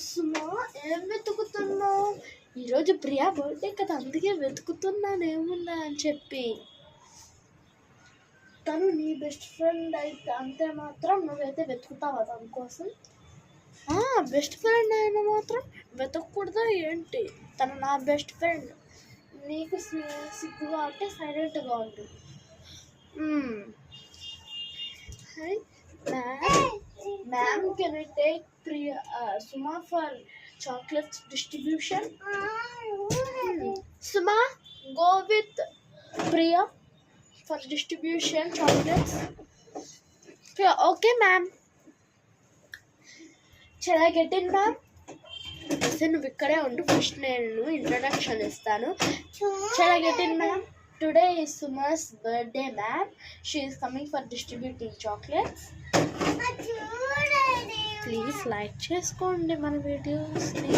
సుమా ఏం వెతుకుతున్నావు? ఈరోజు ప్రియా బర్త్డే కదా, అందుకే వెతుకుతున్నాను ఏముందా అని చెప్పి. తను నీ బెస్ట్ ఫ్రెండ్ అయితే అంతే మాత్రం నువ్వైతే వెతుకుతావా తన కోసం? బెస్ట్ ఫ్రెండ్ అయినా మాత్రం వెతకూడదా ఏంటి? తను నా బెస్ట్ ఫ్రెండ్. నీకు సిగ్గుగా అంటే సైలెంట్గా ఉండు. Ma'am, can I take Suma for chocolates distribution? Suma, go with Priya for distribution chocolates. Okay, ma'am. Shall I get in, ma'am? నువ్వు ఇక్కడే ఉండు, ఫస్ట్ నేను ఇంట్రడక్షన్ ఇస్తాను. Shall I get in, ma'am? Today is Suma's birthday, ma'am. She is coming for distributing chocolates. Please like చేసుకోండి మన వీడియోస్ని.